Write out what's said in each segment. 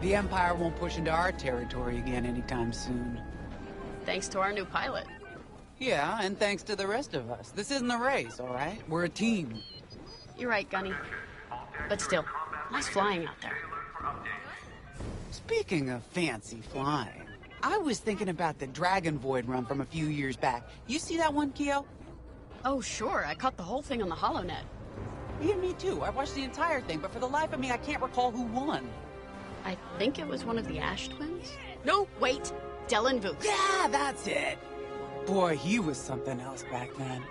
The Empire won't push into our territory again anytime soon. Thanks to our new pilot. Yeah, and thanks to the rest of us. This isn't a race, all right? We're a team. You're right, Gunny. But still, nice flying out there. Speaking of fancy flying, I was thinking about the Dragon Void run from a few years back. You see that one, Keo? Oh, sure. I caught the whole thing on the HoloNet. Yeah, me too. I watched the entire thing, but for the life of me, I can't recall who won. I think it was one of the Ash twins? No, wait. Dylan Vooks. Yeah, that's it. Boy, he was something else back then.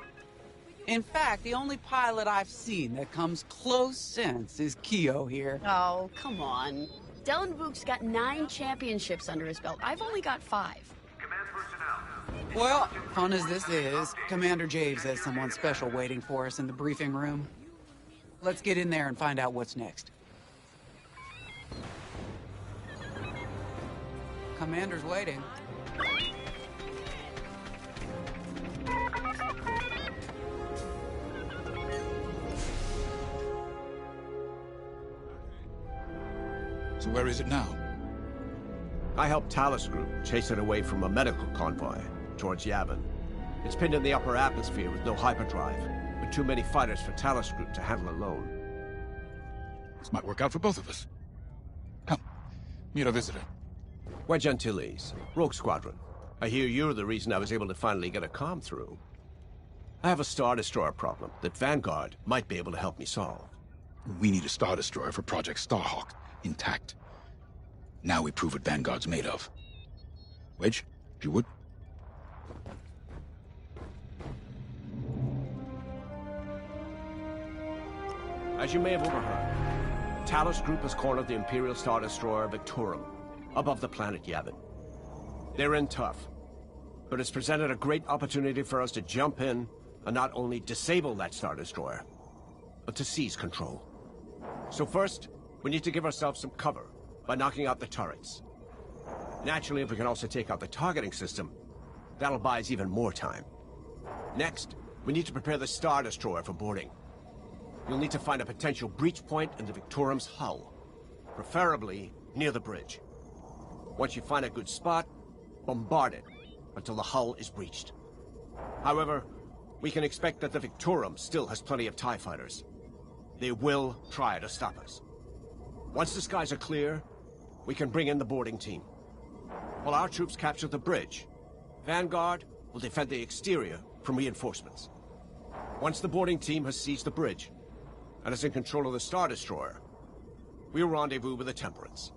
In fact, the only pilot I've seen that comes close since is Keo here. Oh, come on. Dylan Vooks got 9 championships under his belt. I've only got 5. Well, fun as this is, Commander Javes has someone special waiting for us in the briefing room. Let's get in there and find out what's next. Commander's waiting. So where is it now? I helped Talus Group chase it away from a medical convoy towards Yavin. It's pinned in the upper atmosphere with no hyperdrive, but too many fighters for Talus Group to handle alone. This might work out for both of us. Come, meet our visitor. Wedge Antilles, Rogue Squadron. I hear you're the reason I was able to finally get a comm through. I have a Star Destroyer problem that Vanguard might be able to help me solve. We need a Star Destroyer for Project Starhawk, intact. Now we prove what Vanguard's made of. Wedge, if you would. As you may have overheard, Talus Group has cornered the Imperial Star Destroyer Victorum above the planet Yavin. They're in tough, but it's presented a great opportunity for us to jump in and not only disable that Star Destroyer, but to seize control. So first, we need to give ourselves some cover by knocking out the turrets. Naturally, if we can also take out the targeting system, that'll buy us even more time. Next, we need to prepare the Star Destroyer for boarding. You'll need to find a potential breach point in the Victorum's hull, preferably near the bridge. Once you find a good spot, bombard it until the hull is breached. However, we can expect that the Victorum still has plenty of TIE fighters. They will try to stop us. Once the skies are clear, we can bring in the boarding team. While our troops capture the bridge, Vanguard will defend the exterior from reinforcements. Once the boarding team has seized the bridge and is in control of the Star Destroyer, we'll rendezvous with the Temperance.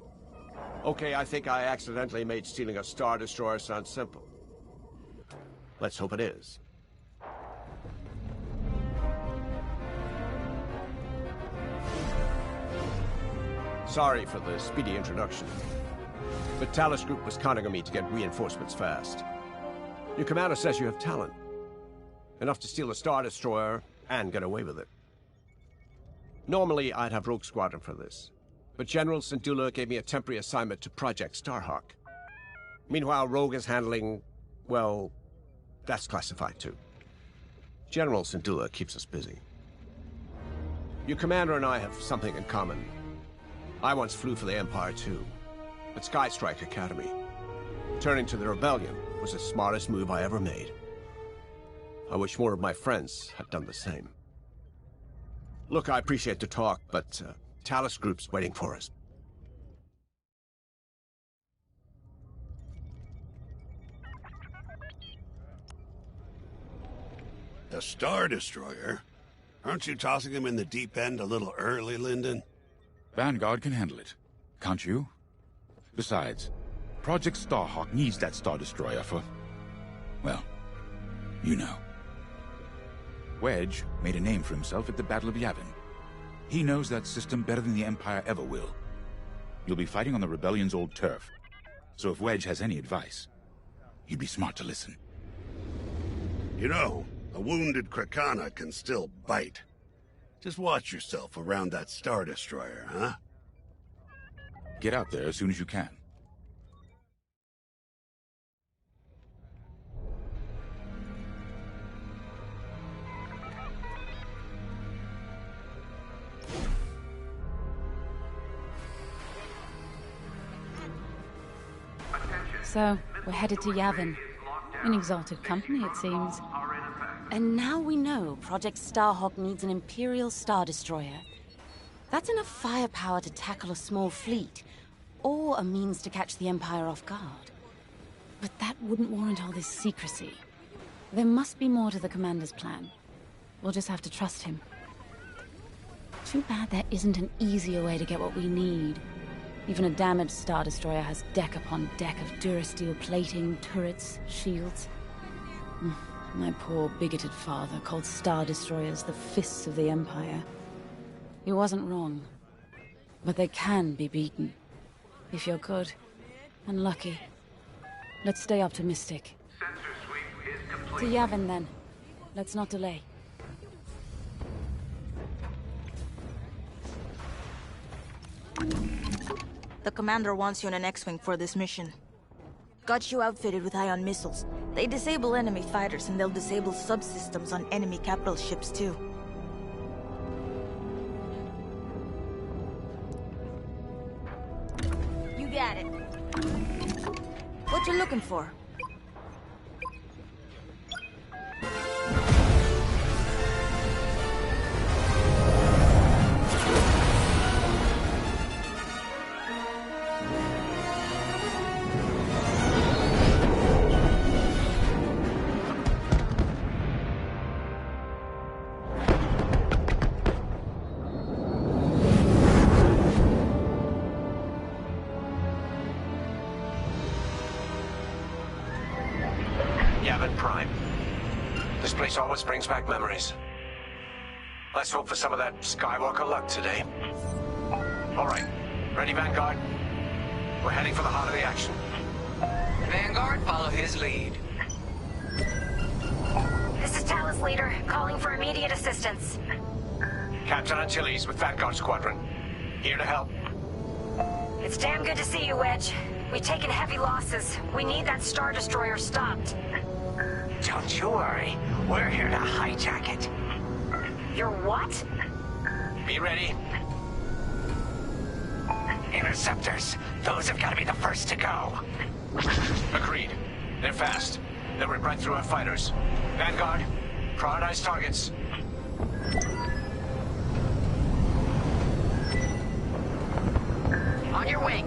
Okay, I think I accidentally made stealing a Star Destroyer sound simple. Let's hope it is. Sorry for the speedy introduction, but Talus Group was counting on me to get reinforcements fast. Your commander says you have talent. Enough to steal a Star Destroyer and get away with it. Normally, I'd have Rogue Squadron for this, but General Syndulla gave me a temporary assignment to Project Starhawk. Meanwhile, Rogue is handling, well, that's classified too. General Syndulla keeps us busy. Your commander and I have something in common. I once flew for the Empire too, at Skystrike Academy. Turning to the Rebellion was the smartest move I ever made. I wish more of my friends had done the same. Look, I appreciate the talk, but Talus Group's waiting for us. A Star Destroyer? Aren't you tossing him in the deep end a little early, Lyndon? Vanguard can handle it. Can't you? Besides, Project Starhawk needs that Star Destroyer for... well, you know. Wedge made a name for himself at the Battle of Yavin. He knows that system better than the Empire ever will. You'll be fighting on the Rebellion's old turf, so if Wedge has any advice, you'd be smart to listen. You know, a wounded Krakana can still bite. Just watch yourself around that Star Destroyer, huh? Get out there as soon as you can. So, we're headed to Yavin. In exalted company, it seems. And now we know Project Starhawk needs an Imperial Star Destroyer. That's enough firepower to tackle a small fleet, or a means to catch the Empire off guard. But that wouldn't warrant all this secrecy. There must be more to the Commander's plan. We'll just have to trust him. Too bad there isn't an easier way to get what we need. Even a damaged Star Destroyer has deck upon deck of Durasteel plating, turrets, shields. My poor bigoted father called Star Destroyers the fists of the Empire. He wasn't wrong. But they can be beaten. If you're good and lucky. Let's stay optimistic. To Yavin then. Let's not delay. The commander wants you in an X-Wing for this mission. Got you outfitted with ion missiles. They disable enemy fighters and they'll disable subsystems on enemy capital ships too. You got it. What you looking for? Yavin Prime. This place always brings back memories. Let's hope for some of that Skywalker luck today. All right. Ready, Vanguard? We're heading for the heart of the action. Vanguard, follow his lead. This is Talus Leader, calling for immediate assistance. Captain Antilles with Vanguard Squadron. Here to help. It's damn good to see you, Wedge. We've taken heavy losses. We need that Star Destroyer stopped. Don't you worry. We're here to hijack it. You're what? Be ready. Interceptors. Those have got to be the first to go. Agreed. They're fast. They'll rip right through our fighters. Vanguard, prioritize targets. On your wing.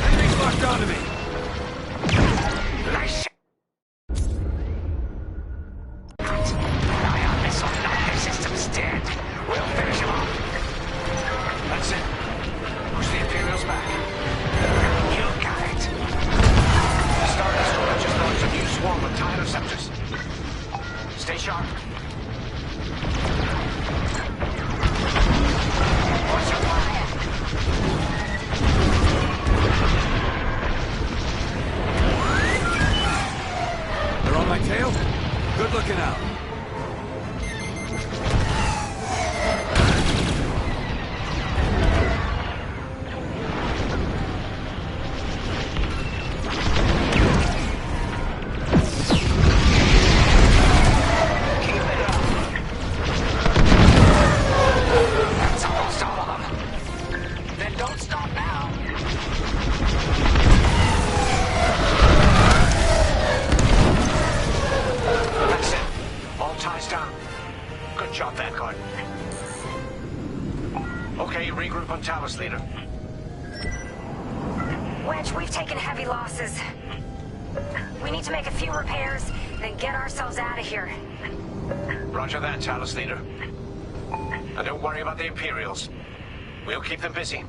Enemy's locked onto me. Nice. Ion missile. Their system's dead. We'll finish him off. That's it. Push the Imperials back. You got it. The Star Destroyer just launched a new swarm with TIE interceptors. Stay sharp. What's your plan? They're on my tail? Good looking out. That's almost all of them. Then don't stop now. That's it. All ties down. Good job, Vanguard. Okay, regroup on Talus, Leader. Wedge, we've taken heavy losses. We need to make a few repairs, then get ourselves out of here. Roger that, Talus, Leader. And don't worry about the Imperials. We'll keep them busy.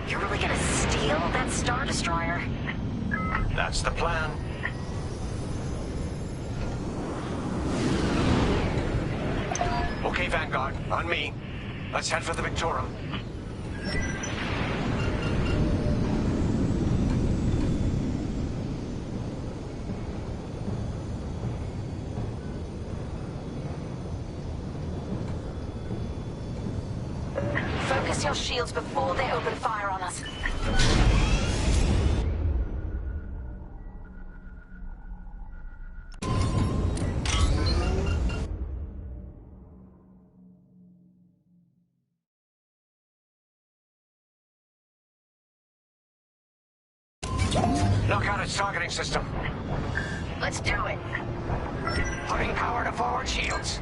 You're really gonna steal that Star Destroyer? That's the plan. Okay, Vanguard, on me. Let's head for the Victorum. Focus your shields before they open fire on us. Knock out its targeting system. Let's do it. Putting power to forward shields.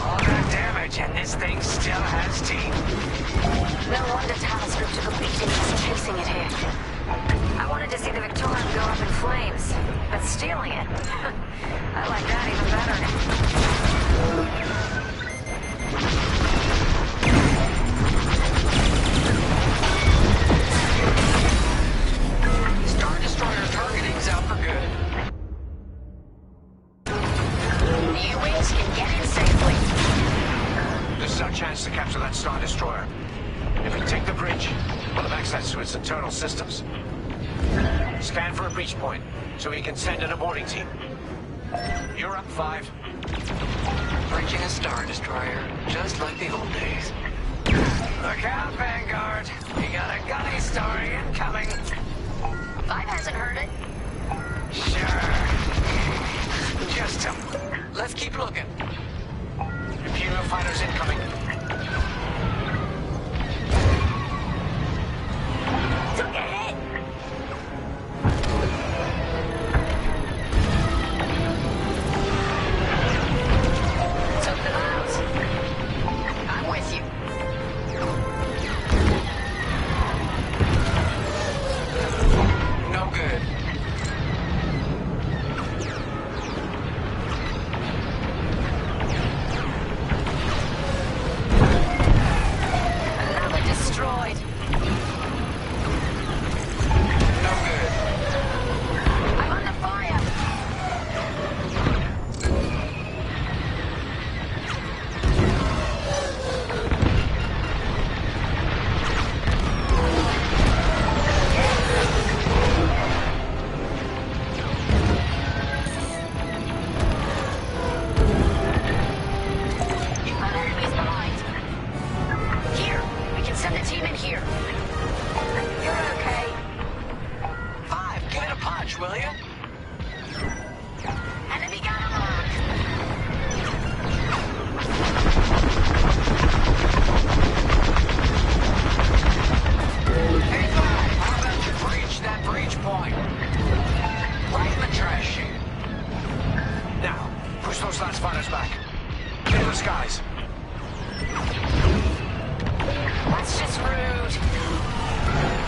All that damage, and this thing still has teeth. No wonder Talos Group took a beating just chasing it here. I wanted to see the Victorium go up in flames, but stealing it, I like that even better. Star Destroyer targeting's out for good. The U-Wings can get in safely. This is our chance to capture that Star Destroyer. If we take the bridge, we'll have access to its internal systems. Scan for a breach point, so we can send in a boarding team. You're up, 5. Bridging a Star Destroyer, just like the old days. Look out, Vanguard! We got a gunny story incoming! 5 hasn't heard it. Sure. Just let's keep looking. Imperial fighters incoming. Took a hit! Took them out. I'm with you. No good. Another destroyed. No good. I'm under fire. You've got enemies behind. Here, we can send a team in here. You're okay. 5, give it a punch, will you? Enemy gun on mark. Hey, 5, how about you breach that breach point? Right in the trash chute. Now, push those last fighters back. Into the skies. That's just rude.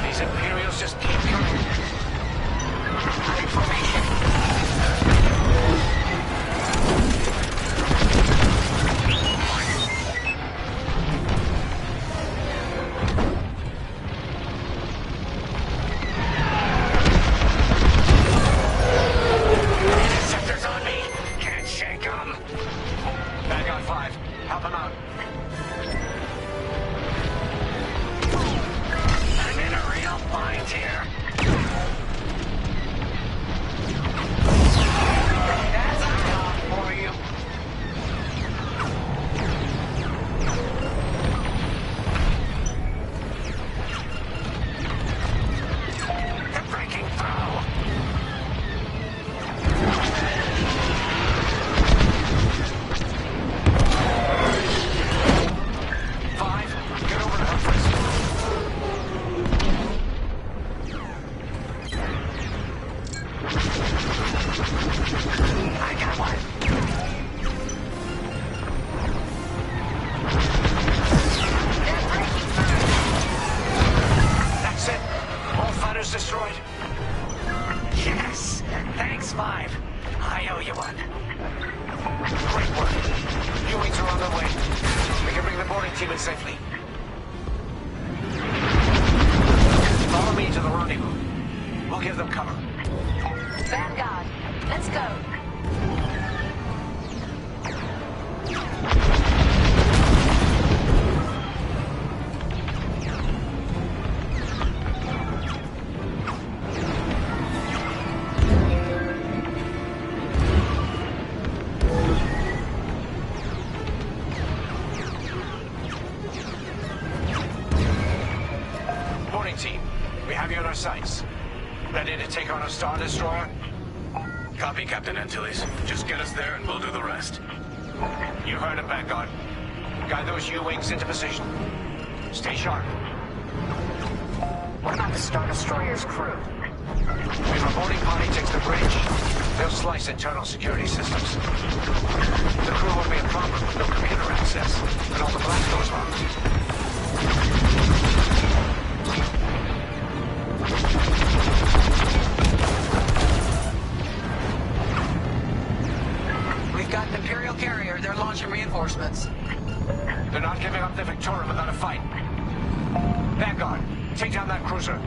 These Imperials just keep coming. I'm in formation. Interceptors on me. Can't shake them. Vanguard 5, help him out. I'm in a real bind here. That's a job for you. They're breaking through. Get over to her first. I got one. They're breaking through. That's it. All fighters destroyed. Yes! Thanks, 5. I owe you one. Great work. U-Wings are on their way. We can bring the boarding team in safely. Follow me to the rendezvous. We'll give them cover. Vanguard, let's go. Boarding team, we have you on our sights. Ready to take on a Star Destroyer? Copy, Captain Antilles. Just get us there and we'll do the rest. You heard him, Vanguard. Guide those U-Wings into position. Stay sharp. What about the Star Destroyer's crew? If a boarding party takes the bridge, they'll slice internal security systems. The crew won't be a problem with no computer access, and all the blast doors locked. We've got an Imperial carrier. They're launching reinforcements. They're not giving up the Victorum without a fight. Vanguard, take down that cruiser.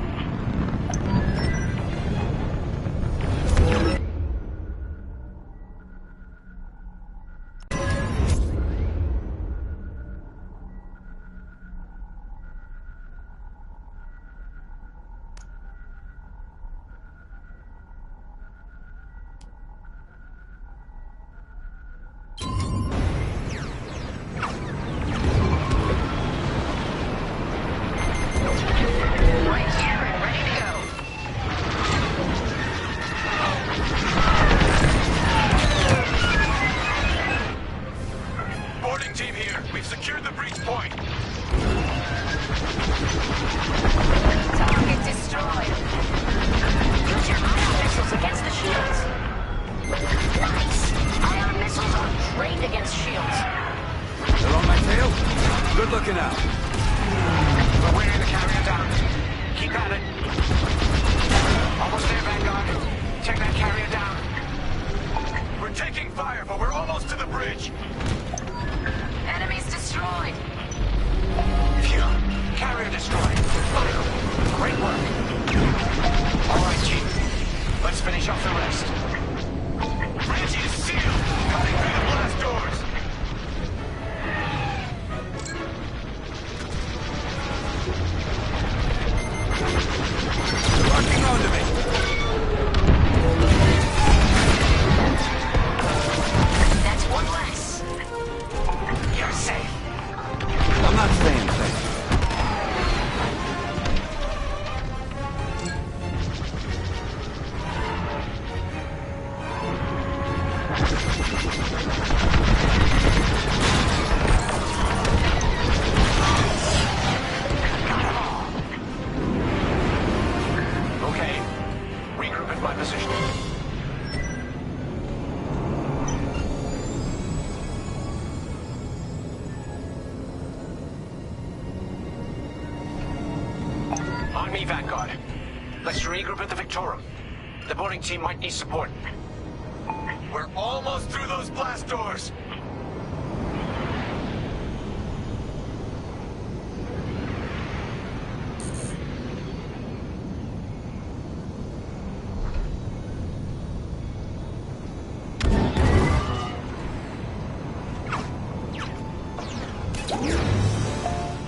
On me, Vanguard. Let's regroup at the Victorum. The boarding team might need support. We're almost through those blast doors!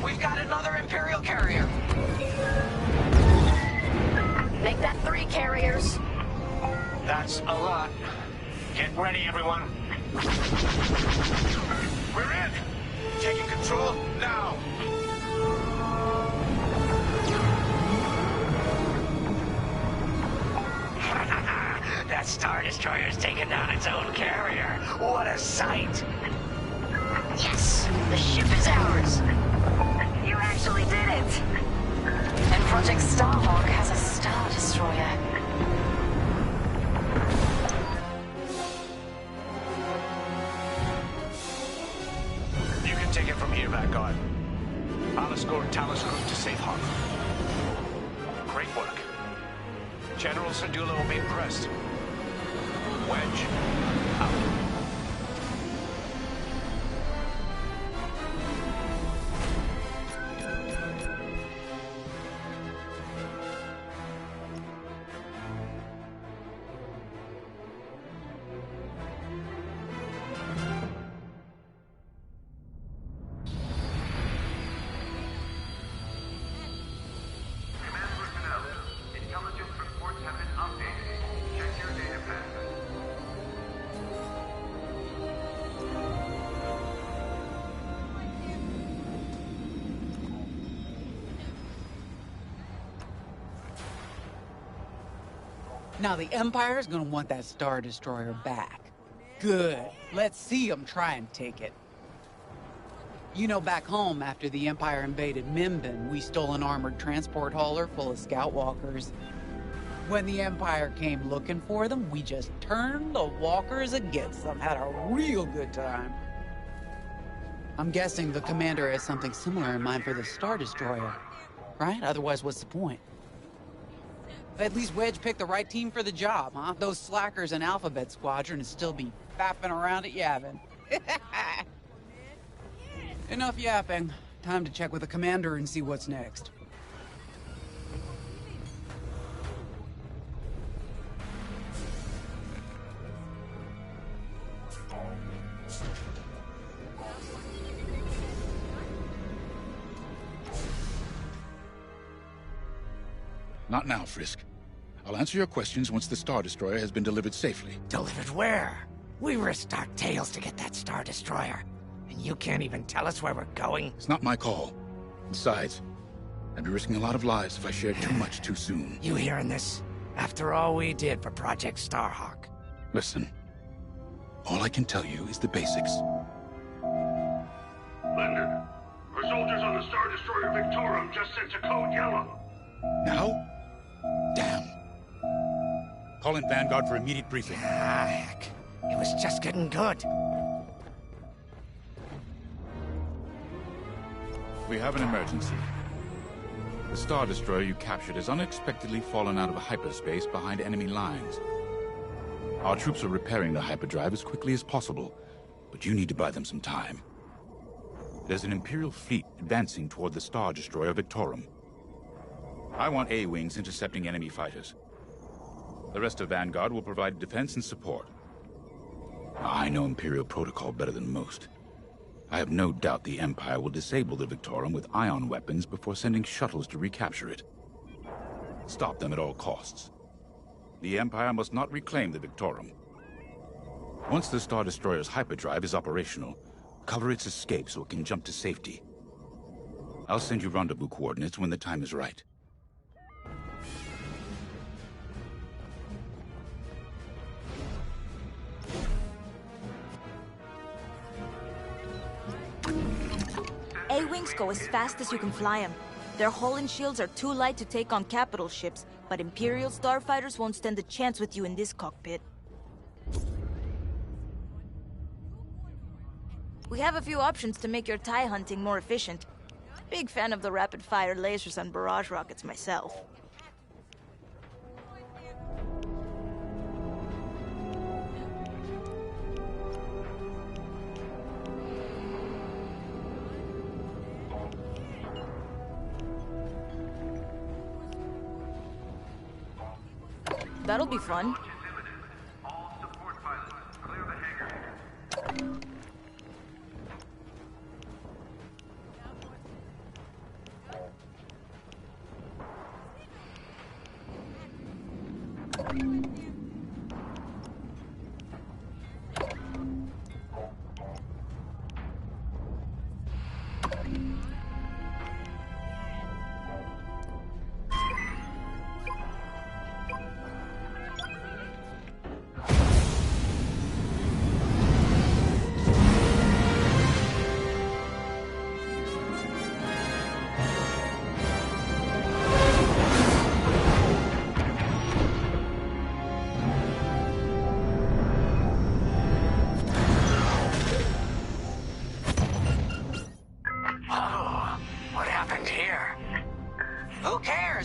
We've got another Imperial carrier. Make that 3 carriers. That's a lot. Get ready, everyone. We're in! Taking control now! That Star Destroyer's taken down its own carrier. What a sight! Yes, the ship is ours. You actually did it! And Project Starhawk has a Star Destroyer. You can take it from here, Vanguard. I'll escort Talos Group to safe harbor. Great work. General Syndulla will be impressed. Wedge, out. Now the Empire's gonna want that Star Destroyer back. Good. Let's see them try and take it. You know, back home, after the Empire invaded Mimbin, we stole an armored transport hauler full of scout walkers. When the Empire came looking for them, we just turned the walkers against them. Had a real good time. I'm guessing the commander has something similar in mind for the Star Destroyer, right? Otherwise, what's the point? At least Wedge picked the right team for the job, huh? Those slackers in Alphabet Squadron would still be fapping around at Yavin. Enough yapping. Time to check with the commander and see what's next. Not now, Frisk. I'll answer your questions once the Star Destroyer has been delivered safely. Delivered where? We risked our tails to get that Star Destroyer. And you can't even tell us where we're going? It's not my call. Besides, I'd be risking a lot of lives if I shared too much too soon. You hearing this? After all we did for Project Starhawk. Listen. All I can tell you is the basics. Lyndon, our soldiers on the Star Destroyer Victorum just sent a code yellow. Now? Damn. Call in Vanguard for immediate briefing. Ah, heck. It was just getting good. We have an emergency. The Star Destroyer you captured has unexpectedly fallen out of hyperspace behind enemy lines. Our troops are repairing the hyperdrive as quickly as possible, but you need to buy them some time. There's an Imperial fleet advancing toward the Star Destroyer Victorum. I want A-Wings intercepting enemy fighters. The rest of Vanguard will provide defense and support. I know Imperial protocol better than most. I have no doubt the Empire will disable the Victorum with ion weapons before sending shuttles to recapture it. Stop them at all costs. The Empire must not reclaim the Victorum. Once the Star Destroyer's hyperdrive is operational, cover its escape so it can jump to safety. I'll send you rendezvous coordinates when the time is right. A-Wings go as fast as you can fly them. Their hull and shields are too light to take on capital ships, but Imperial starfighters won't stand a chance with you in this cockpit. We have a few options to make your TIE hunting more efficient. Big fan of the rapid-fire lasers and barrage rockets myself. That'll be fun.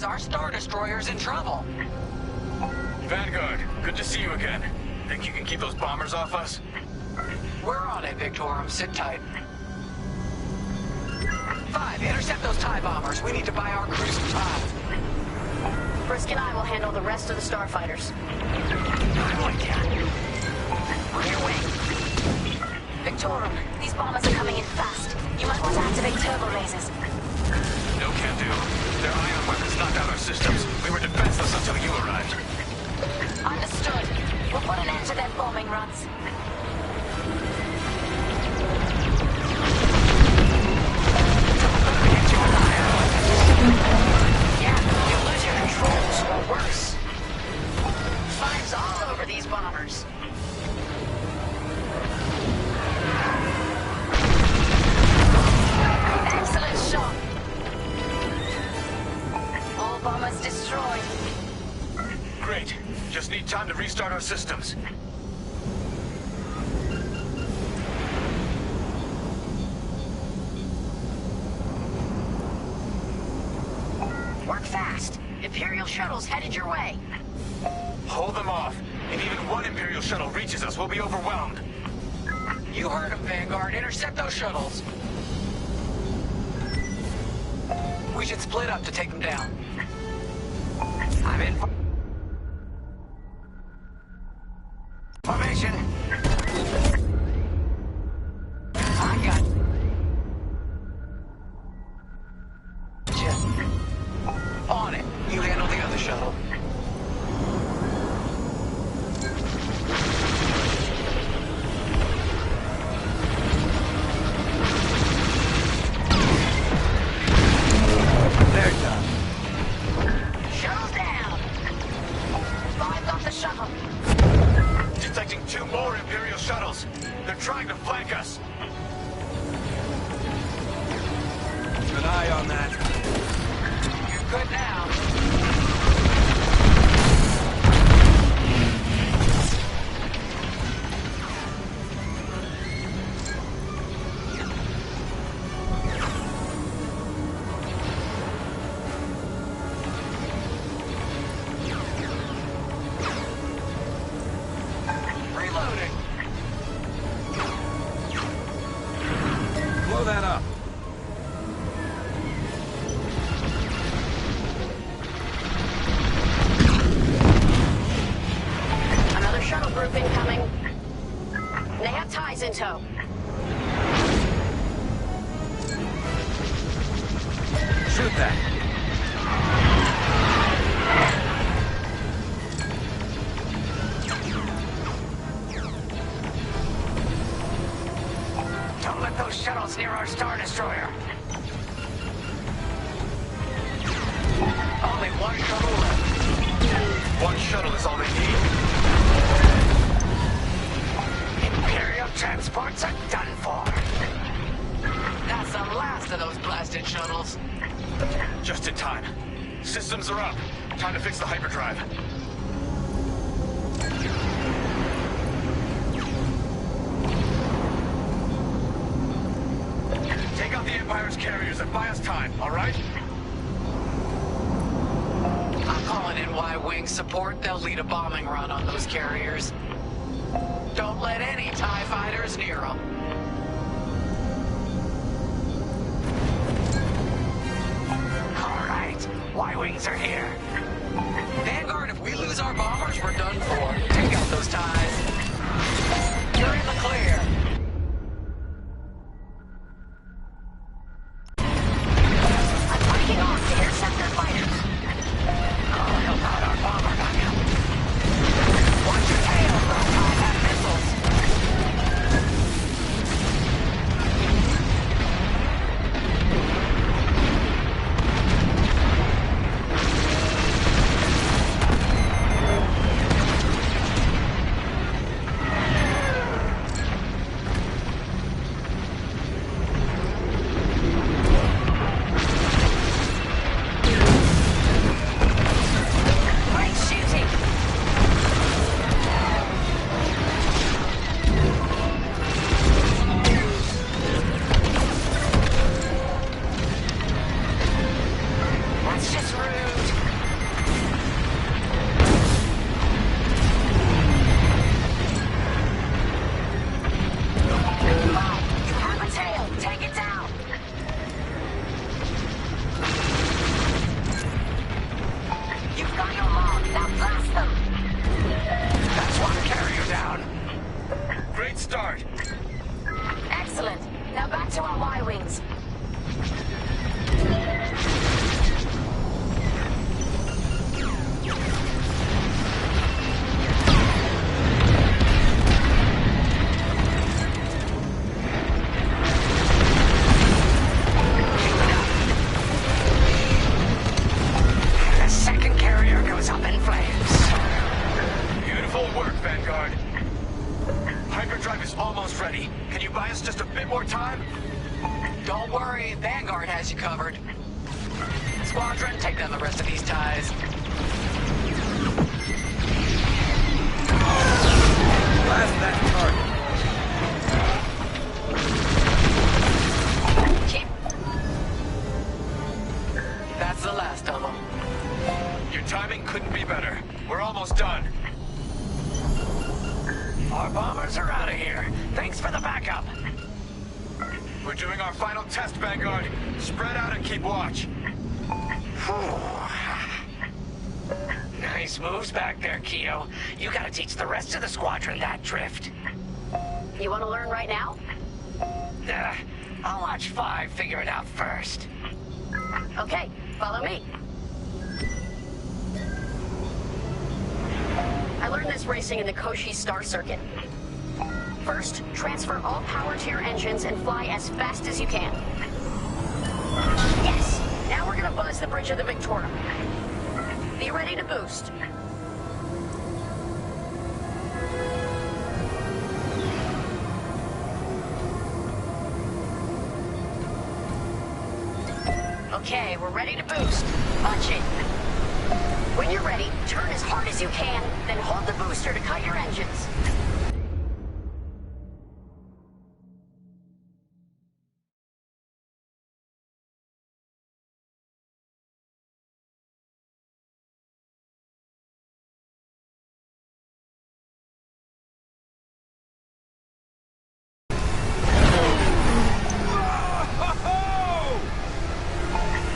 Our Star Destroyer's in trouble. Vanguard, good to see you again. Think you can keep those bombers off us? We're on it, Victorum. Sit tight. 5, intercept those TIE bombers. We need to buy our crew some time. Frisk and I will handle the rest of the starfighters. I'm with you. On your way. Victorum, these bombers are coming in fast. You might want to activate turbo lasers. No can do. Their ion weapons knocked out our systems. We were defenseless until you arrived. Understood. We'll put an end to their bombing runs. Yeah, you'll lose your controls, or worse. Fires all over these bombers. time to restart our systems. Work fast. Imperial shuttle's headed your way. Hold them off. If even one Imperial shuttle reaches us, we'll be overwhelmed. You heard him, Vanguard. Intercept those shuttles. We should split up to take them down. I'm in formation. I got you. On it. You handle the other shuttle. They're done. Shuttle's down. Five got the shuttle. Detecting 2 more Imperial shuttles. They're trying to flank us. Keep an eye on that. You're good now. Reloading. Blow that up. Another shuttle group incoming. They have ties in tow. Shoot that. Don't let those shuttles near our Star Destroyer. Only one shuttle left. One shuttle is all they need. Imperial transports are done for. That's the last of those blasted shuttles. Just in time. Systems are up. Time to fix the hyperdrive. Take out the Empire's carriers and buy us time, all right? I'm calling in Y-Wing support. They'll lead a bombing run on those carriers. Don't let any TIE fighters near them. All right. Y-Wings are here. Vanguard, if we lose our bombers, we're done for. Take out those ties. You're in the clear. I'm breaking off to intercept their fighters. I'll help out our bomber backup. Watch your tail, those TIE have missiles. Great shooting. That's just rude. You have a tail. Take it down. You've got your mark. Now blast them. That's one carrier down. Great start. Excellent. Now back to our Y-Wings. The second carrier goes up in flames. Beautiful work, Vanguard. Hyperdrive is almost ready. Can you buy us just a bit more time? Don't worry, Vanguard has you covered. Squadron, take down the rest of these ties. Blast that target. That's the last of them. Your timing couldn't be better. We're almost done. Our bombers are out of here. Thanks for the backup. We're doing our final test, Vanguard. Spread out and keep watch. Nice moves back there, Keo. You gotta teach the rest of the squadron that drift. You want to learn right now? I'll watch 5 figure it out first. Okay, follow me. I learned this racing in the Koshi Star Circuit. First, transfer all power to your engines and fly as fast as you can. Yes! Now we're gonna buzz the bridge of the Victorum. Be ready to boost. Okay, we're ready to boost. Punch it. When you're ready, turn as hard as you can, then hold the booster to cut your engines.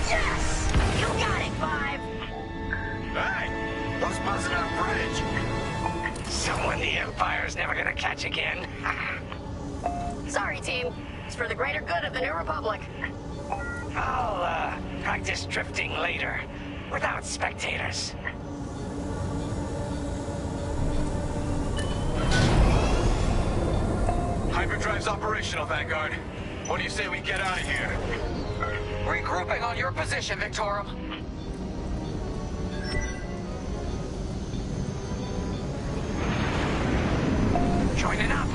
Yes! You got it, 5! Hey! Who's buzzing our bridge? Someone the Empire's never gonna catch again. Sorry, team. It's for the greater good of the New Republic. I'll, practice drifting later, without spectators. Hyperdrive's operational, Vanguard. What do you say we get out of here? Regrouping on your position, Victorum. Joining up.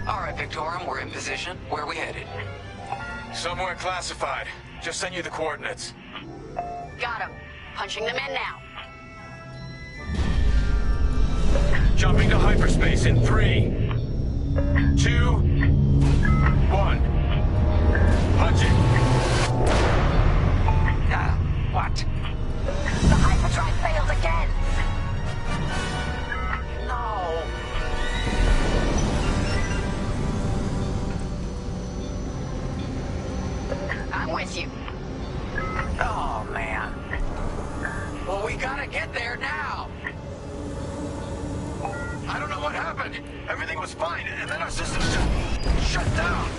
All right, Victorum, we're in position. Where are we headed? Somewhere classified. Just send you the coordinates. Got him. Punching them in now. Jumping to hyperspace in 3, 2, 1. Punch it. What? The hyperdrive failed again. No. I'm with you. Oh, man. Well, we gotta get there now. I don't know what happened. Everything was fine, and then our systems just shut down.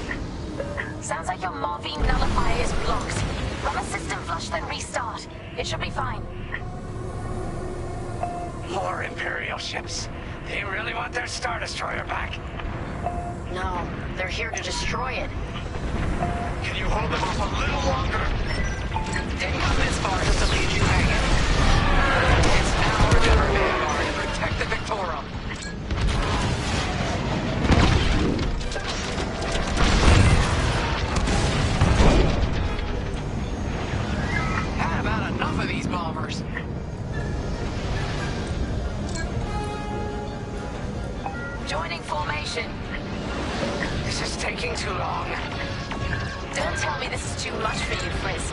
Sounds like your morphine nullifier is blocked. Run a system flush, then restart. It should be fine. More Imperial ships. They really want their Star Destroyer back. No, they're here to destroy it. Can you hold them off a little longer? Didn't come this far just to leave you hanging. It's now or never, Vanguard. Protect the Victorum. Had about enough of these bombers. Joining formation. This is taking too long. Don't tell me this is too much for you, Frizz.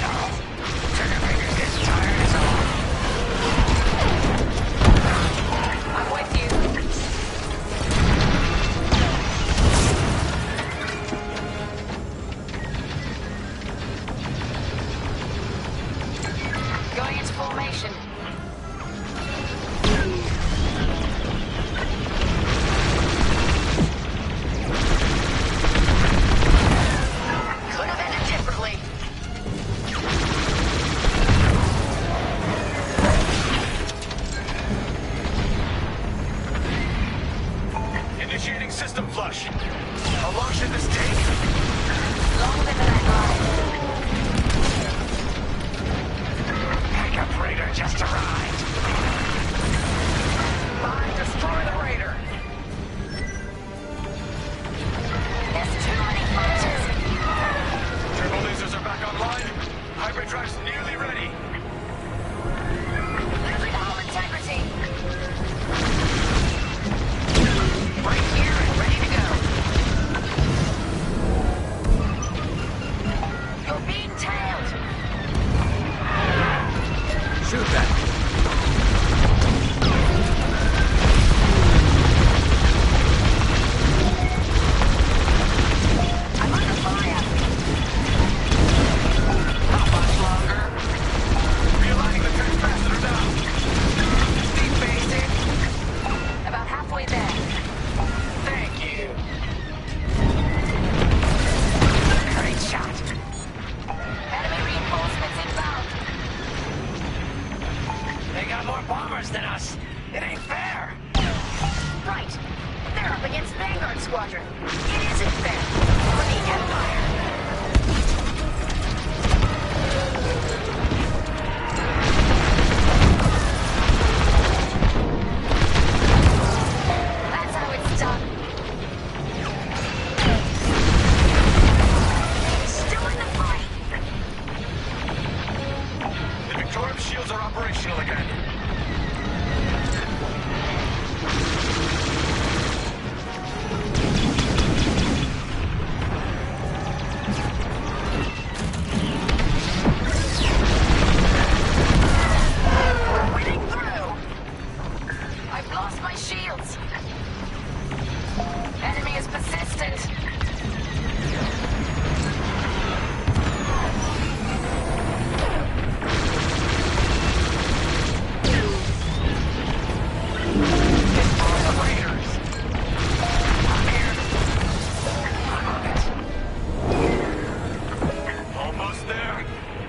No. Trigger finger's getting tired as all. I'm with you. Going into formation. Could have ended differently. Initiating system flush. How long should this take? Longer than I'd like. Hang backup raider just arrived. Mine, destroy the raider. There's too many fighters. Turbo lasers are back online. Hyperdrive's nearly ready. Losing all integrity. Right here and ready to go. You're being tailed. Shoot that. I'm under fire. How much longer? Realigning the transcapacitor now. Deep basic. About halfway there. Thank you. Great shot. Enemy reinforcements inbound. They got more bombers than us. It ain't fair. Right. They're up against Vanguard Squadron. It isn't fair. For the Empire. That's how it's done. Still in the fight. The Victorium shields are operational again. We're winning through. I've lost my shields. Enemy is persistent. Destroy the raiders. I'm here. I'm on it. Almost there.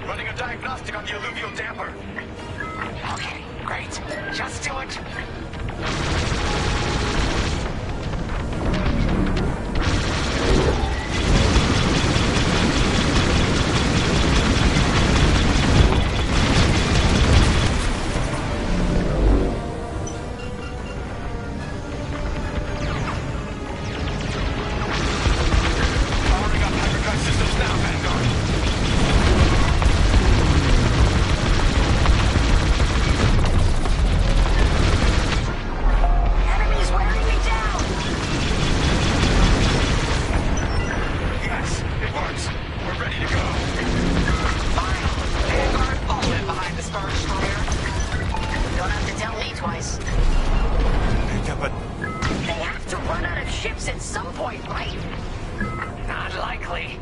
Running a diagnostic on the alluvial damper. Okay, great. Just do it. Powering up hyperdrive systems now, Vanguard. Enemy's wearing me down. Yes, it works. We're ready to go. Finally, Vanguard falling behind the Star Destroyer. Don't have to tell me twice. Yeah, but They have to run out of ships at some point, right? Not likely.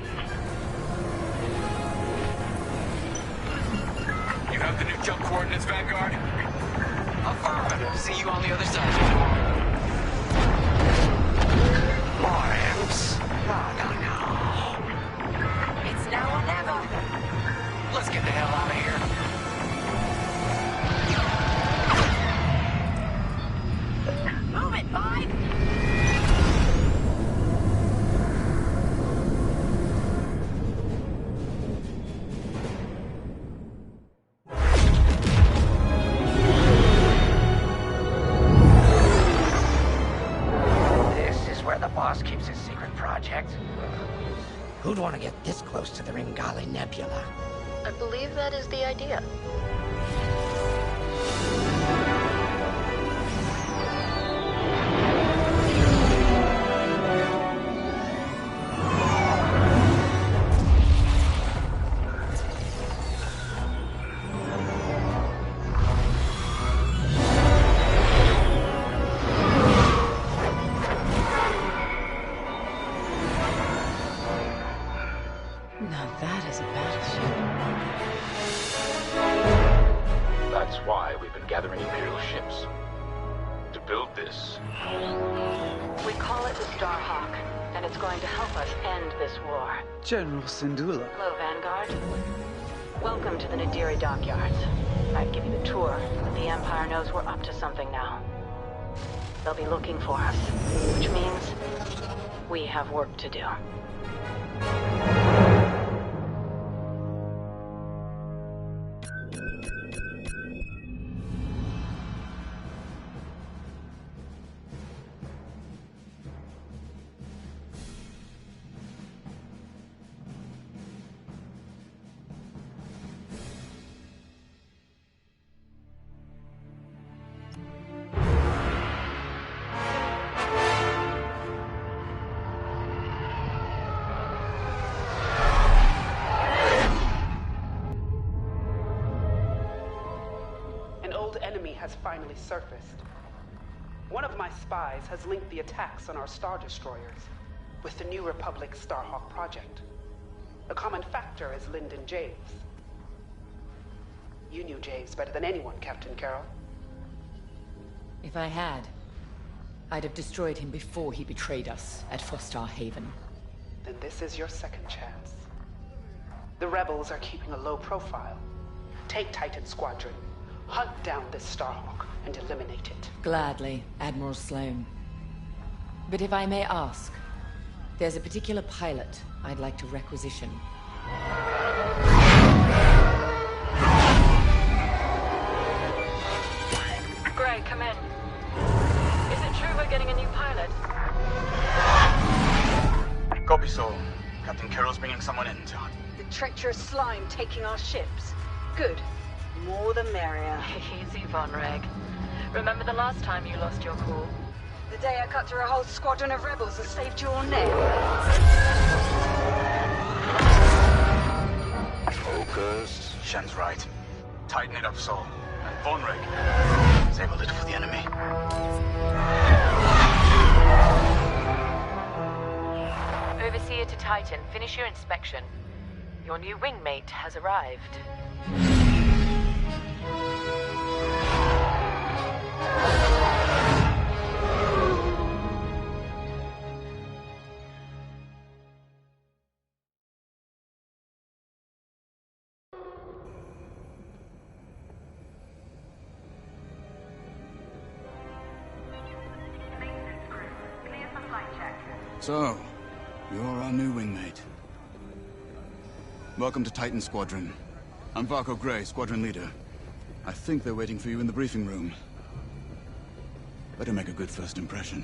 You have the new jump coordinates, Vanguard? Affirmative. See you on the other side. More imps. No. It's now or never. Let's get the hell out of here. Move it, Five. This is where the boss keeps his secret project. Who'd want to get this close to the Ringali Nebula? I believe that is the idea. Now that is a battleship. That's why we've been gathering Imperial ships. To build this. We call it the Starhawk, and it's going to help us end this war. General Syndulla. Hello, Vanguard. Welcome to the Nadiri dockyards. I'd give you the tour, but the Empire knows we're up to something now. They'll be looking for us, which means we have work to do. finally surfaced. One of my spies has linked the attacks on our Star Destroyers with the New Republic Starhawk project. A common factor is Lyndon Javes. You knew Javes better than anyone, Captain Carroll. If I had, I'd have destroyed him before he betrayed us at Fostar Haven. Then this is your second chance. The rebels are keeping a low profile. Take Titan Squadron, hunt down this Starhawk, and eliminate it. Gladly, Admiral Sloane. But if I may ask, there's a particular pilot I'd like to requisition. Gray, come in. Is it true we're getting a new pilot? Copy, Sol. Captain Carroll's bringing someone in to hunt. The treacherous slime taking our ships. Good. More the merrier. Easy, Von Reg. Remember the last time you lost your cool? The day I cut through a whole squadron of rebels and saved your neck. Focus. Shen's right. Tighten it up, Sol. And Von Reg, save a little for the enemy. Overseer to Titan, finish your inspection. Your new wingmate has arrived. So, you're our new wingmate. Welcome to Titan Squadron. I'm Varco Gray, Squadron Leader. I think they're waiting for you in the briefing room. Better make a good first impression.